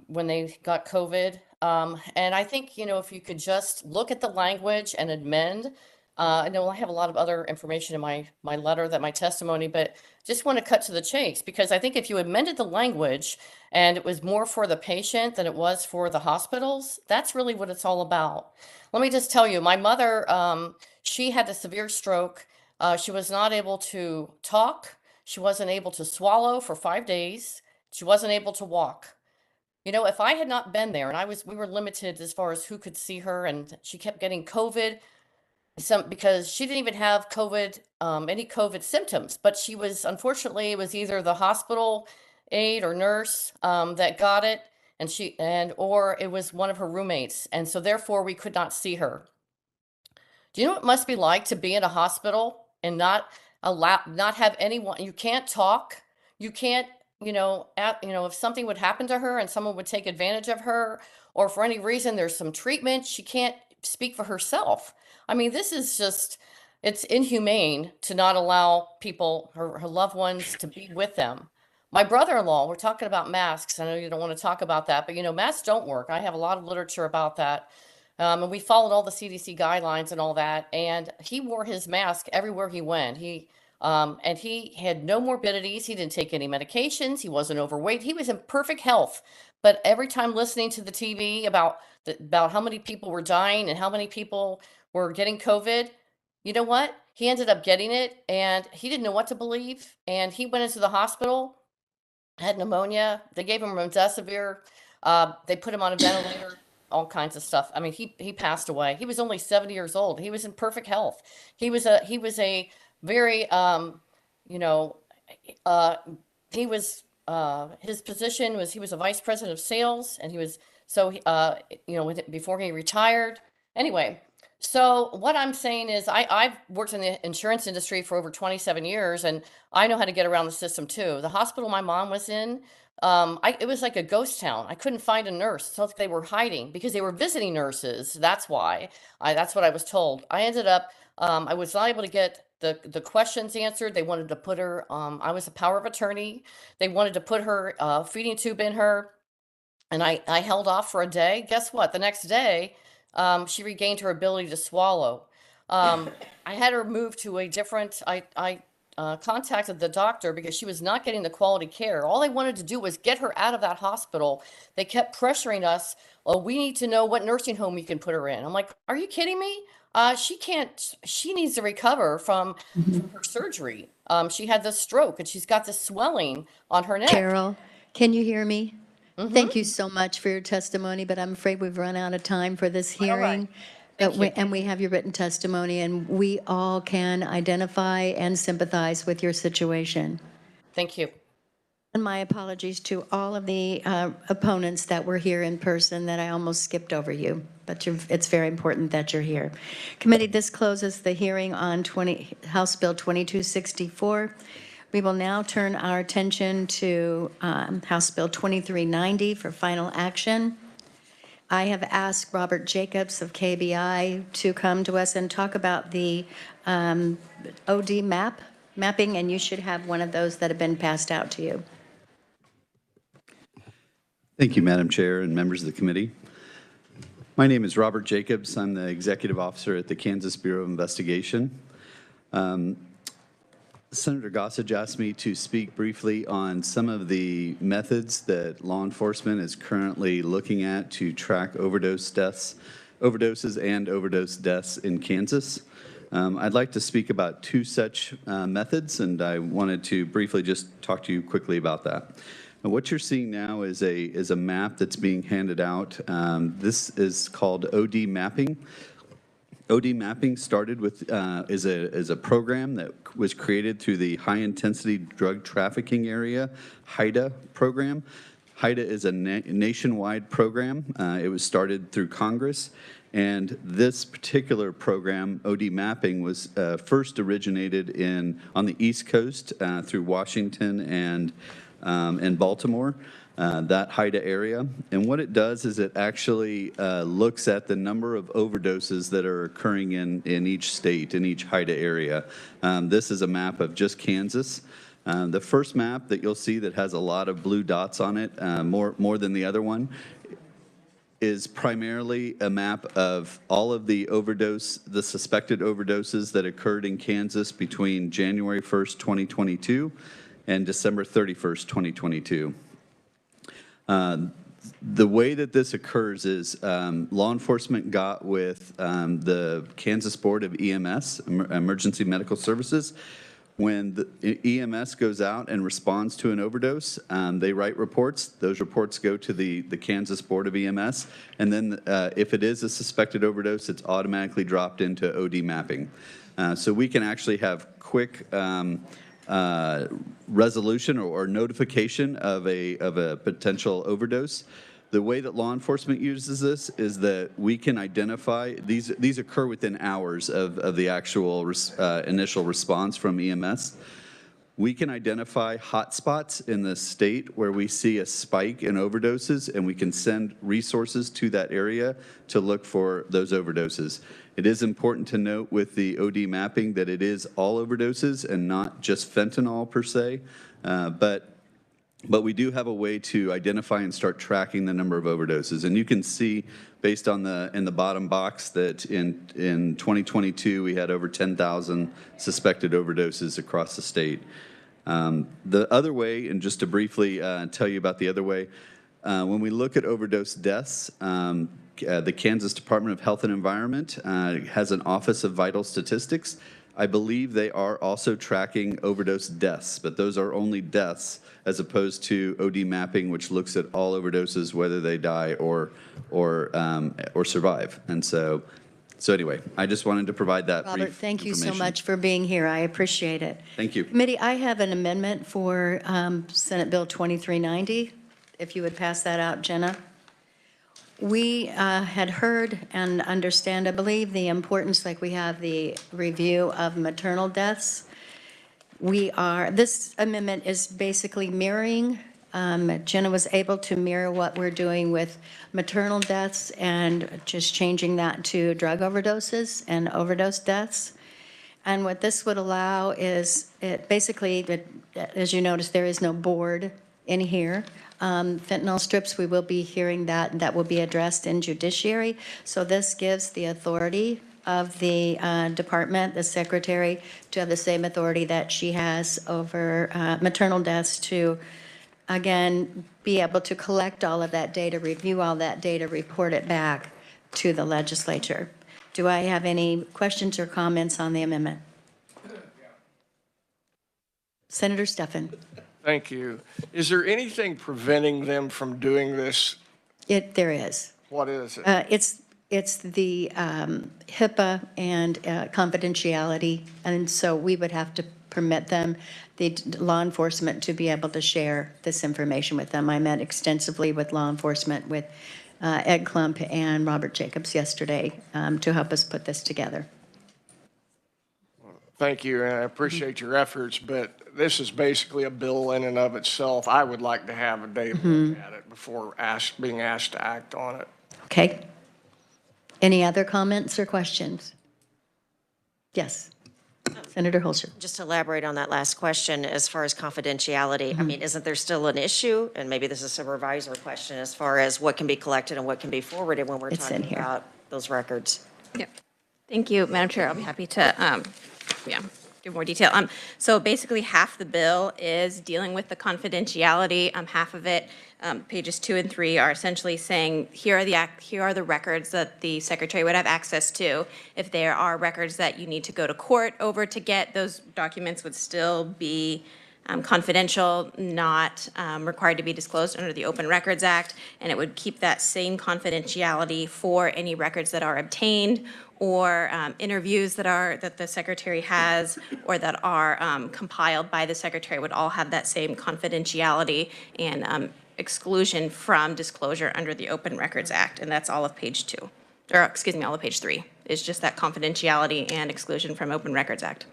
when they got COVID. And I think, if you could just look at the language and amend, I know I have a lot of other information in my letter, my testimony, but just want to cut to the chase, because I think if you amended the language and it was more for the patient than it was for the hospitals, that's really what it's all about. Let me just tell you, my mother, she had a severe stroke. She was not able to talk. She wasn't able to swallow for 5 days. She wasn't able to walk. If I had not been there, and we were limited as far as who could see her, and she kept getting COVID, because she didn't even have COVID, any COVID symptoms, but unfortunately, it was either the hospital aide or nurse, that got it, or it was one of her roommates. And so therefore we could not see her. Do you know what it must be like to be in a hospital and not have anyone? You can't talk. You can't, if something would happen to her and someone would take advantage of her, or for any reason there's some treatment, she can't speak for herself. I mean, this is it's inhumane to not allow people, her loved ones, to be with them. My brother-in-law, we're talking about masks. I know you don't want to talk about that, but masks don't work. I have a lot of literature about that. And we followed all the CDC guidelines and all that. And he wore his mask everywhere he went. And he had no morbidities. He didn't take any medications. He wasn't overweight. He was in perfect health. But every time listening to the TV about how many people were dying and how many people were getting COVID, you know what? He ended up getting it, and he didn't know what to believe. And he went into the hospital, had pneumonia. They gave him remdesivir. They put him on a ventilator, all kinds of stuff. I mean, he passed away. He was only 70 years old. He was in perfect health. He was a very, his position was, he was a vice president of sales, and he was, before he retired. Anyway, so what I'm saying is I've worked in the insurance industry for over 27 years, and I know how to get around the system too. The hospital my mom was in, it was like a ghost town. I couldn't find a nurse. So they were hiding because they were visiting nurses. That's why. That's what I was told. I ended up, I was not able to get the questions answered. They wanted to put her, I was a power of attorney. They wanted to put her feeding tube in her. And I held off for a day. Guess what? The next day, she regained her ability to swallow. I had her moved to a different, I contacted the doctor because she was not getting the quality care. All they wanted to do was get her out of that hospital. They kept pressuring us. Oh, we need to know what nursing home we can put her in. I'm like, are you kidding me? She needs to recover from her surgery. She had this stroke and she's got this swelling on her neck. Carol, can you hear me? Thank you so much for your testimony, but I'm afraid we've run out of time for this hearing. And we have your written testimony, and we all can identify and sympathize with your situation. Thank you. And my apologies to all of the opponents that were here in person that I almost skipped over you, but it's very important that you're here. Committee, this closes the hearing on House Bill 2264. We will now turn our attention to House Bill 2390 for final action. I have asked Robert Jacobs of KBI to come to us and talk about the OD mapping, and you should have one of those that have been passed out to you. Thank you, Madam Chair and members of the committee. My name is Robert Jacobs. I'm the executive officer at the Kansas Bureau of Investigation. Senator Gossage asked me to speak briefly on some of the methods that law enforcement is currently looking at to track overdoses and overdose deaths in Kansas. I'd like to speak about two such methods, and I wanted to briefly just talk to you quickly about that. Now, what you're seeing now is a map that's being handed out. This is called OD mapping. OD mapping started with is a program that was created through the High Intensity Drug Trafficking Area, HIDTA program. HIDA is a nationwide program. It was started through Congress, and this particular program, OD mapping, was first originated on the East Coast through Washington and Baltimore, that HIDA area. And what it does is it actually looks at the number of overdoses that are occurring in each state, in each HIDA area. This is a map of just Kansas. The first map that you'll see that has a lot of blue dots on it, more than the other one, is primarily a map of all of the suspected overdoses that occurred in Kansas between January 1st, 2022 and December 31st, 2022. The way that this occurs is law enforcement got with the Kansas Board of EMS, Emergency Medical Services. When the EMS goes out and responds to an overdose, they write reports. Those reports go to the Kansas Board of EMS, and then if it is a suspected overdose, it's automatically dropped into OD mapping. So we can actually have quick resolution or notification of a potential overdose. The way that law enforcement uses this is that we can identify, these occur within hours of the actual initial response from EMS. We can identify hotspots in the state where we see a spike in overdoses, and we can send resources to that area to look for those overdoses. It is important to note with the OD mapping that it is all overdoses and not just fentanyl per se, but we do have a way to identify and start tracking the number of overdoses. And you can see, based on in the bottom box, that in 2022 we had over 10,000 suspected overdoses across the state. The other way, and just to briefly tell you about the other way, when we look at overdose deaths, the Kansas Department of Health and Environment has an Office of Vital Statistics. I believe they are also tracking overdose deaths, but those are only deaths as opposed to OD mapping, which looks at all overdoses, whether they die or survive. And so anyway, I just wanted to provide that Robert, brief thank you so information. much for being here. I appreciate it. Thank you. Committee, I have an amendment for Senate Bill 2390. If you would pass that out, Jenna. We had heard and understand, I believe, the importance, like we have the review of maternal deaths. This amendment is basically mirroring, Jenna was able to mirror what we're doing with maternal deaths and just changing that to drug overdoses and overdose deaths. And what this would allow is, as you notice, there is no board in here. Fentanyl strips, we will be hearing that, and that will be addressed in judiciary. So this gives the authority of the department, the secretary, to have the same authority that she has over maternal deaths to, again, be able to collect all of that data, review all that data, report it back to the legislature. Do I have any questions or comments on the amendment? Senator Steffen. Thank you. Is there anything preventing them from doing this? There is. What is it? It's the HIPAA and confidentiality, and so we would have to permit them, the law enforcement, to be able to share this information with them. I met extensively with law enforcement, with Ed Klump and Robert Jacobs yesterday to help us put this together. Thank you, and I appreciate your efforts, but this is basically a bill in and of itself. I would like to have a day to look at it before being asked to act on it. Okay. Any other comments or questions? Yes. Senator Holzer. Just to elaborate on that last question, as far as confidentiality, I mean, isn't there still an issue? And maybe this is a supervisor question as far as what can be collected and what can be forwarded when we're talking about those records. Yep. Thank you, Madam Chair. I'll be happy to, give more detail. So basically, half the bill is dealing with the confidentiality. Half of it, pages 2 and 3, are essentially saying here are the records that the secretary would have access to. If there are records that you need to go to court over to get, those documents would still be confidential, not required to be disclosed under the Open Records Act, and it would keep that same confidentiality for any records that are obtained or interviews that the secretary has or that are compiled by the secretary would all have that same confidentiality, and exclusion from disclosure under the Open Records Act, and that's all of page 2, or excuse me, all of page 3, is just that confidentiality and exclusion from Open Records Act.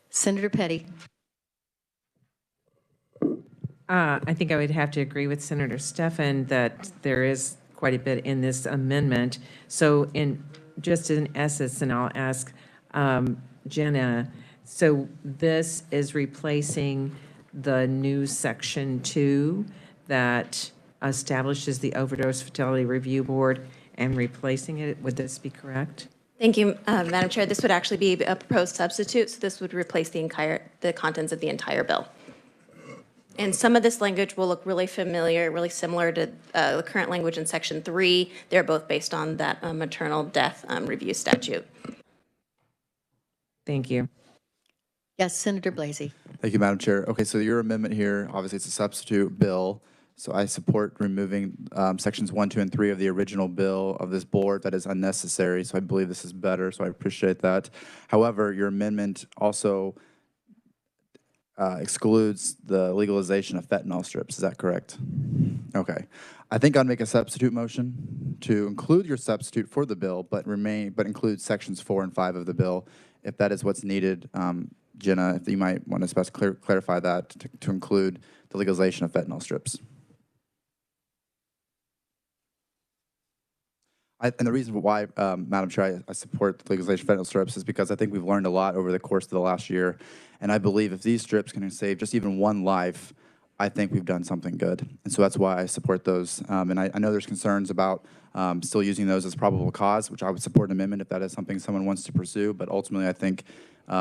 Senator Petty. I think I would have to agree with Senator Stephan that there is quite a bit in this amendment. So just in essence, and I'll ask Jenna, so this is replacing the new section 2 that establishes the Overdose Fatality Review Board and replacing it. Would this be correct? Thank you, Madam Chair. This would actually be a proposed substitute, so this would replace the contents of the entire bill. And some of this language will look really familiar, really similar to the current language in Section 3. They're both based on that maternal death review statute. Thank you. Yes, Senator Blasey. Thank you, Madam Chair. Okay, so your amendment here, obviously it's a substitute bill. So I support removing sections 1, 2, and 3 of the original bill of this board. That is unnecessary, so I believe this is better, so I appreciate that. However, your amendment also excludes the legalization of fentanyl strips. Is that correct? Okay. I think I'd make a substitute motion to include your substitute for the bill, but include sections 4 and 5 of the bill, if that is what's needed. Jenna, if you might want to clarify that to include the legalization of fentanyl strips. And the reason why, Madam Chair, I support the legalization of fentanyl strips is because I think we've learned a lot over the course of the last year. And I believe if these strips can save just even one life, I think we've done something good. And so that's why I support those. And I know there's concerns about still using those as probable cause, which I would support an amendment if that is something someone wants to pursue. But ultimately, I think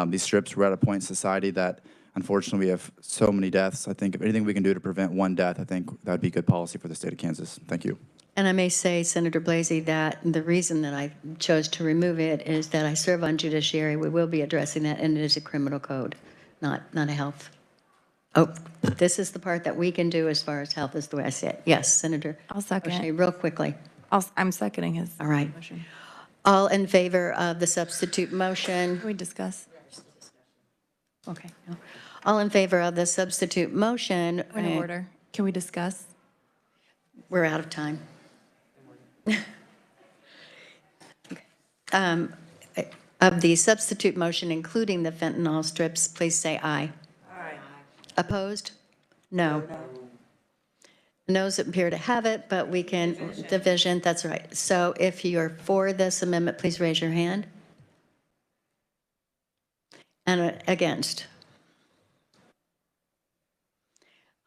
these strips, we're at a point in society that, unfortunately, we have so many deaths. I think if anything we can do to prevent one death, I think that would be good policy for the state of Kansas. Thank you. And I may say, Senator Blasey, that the reason that I chose to remove it is that I serve on judiciary. We will be addressing that, and it is a criminal code, not a health. Oh, this is the part that we can do as far as health is the way I see it. Yes, Senator. I'll second O'Shea, it. real quickly. I'm seconding his All right. motion. All in favor of the substitute motion? Can we discuss? Okay. No. All in favor of the substitute motion? Point of order. Can we discuss? We're out of time. Of the substitute motion, including the fentanyl strips, please say aye. Aye. Opposed? No. Noes appear to have it, but we can, division, that's right. So if you're for this amendment, please raise your hand. And against?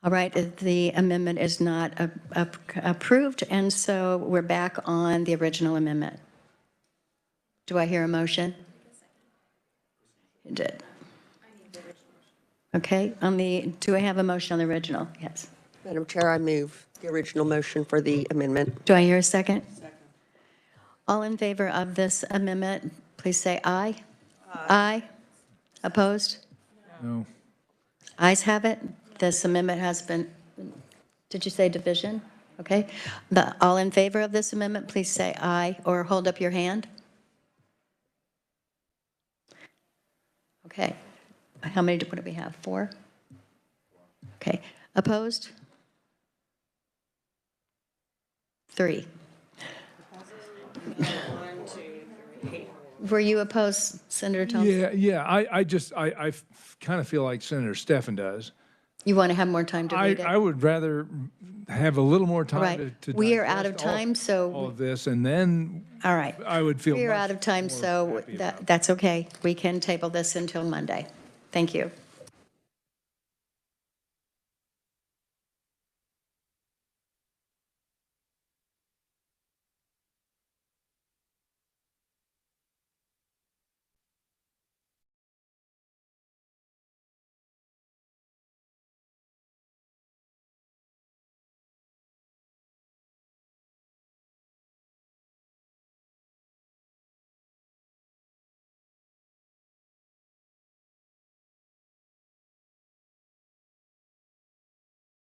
All right, the amendment is not approved, and so we're back on the original amendment. Do I hear a motion? You did. Okay, do I have a motion on the original? Yes. Madam Chair, I move the original motion for the amendment. Do I hear a second? Second. All in favor of this amendment, please say aye. Aye. Opposed? No. Ayes have it. This amendment has been, did you say division? Okay. All in favor of this amendment, please say aye or hold up your hand. Okay. How many do we have? 4? Okay. Opposed? 3. Were you opposed, Senator Thompson? Yeah. I kind of feel like Senator Stephan does. You want to have more time to read it? I would rather have a little more time All right. to We are out of digest all time, so. of this, and then All right. I would feel We are much out of time, more so happy about it. that's okay. We can table this until Monday. Thank you.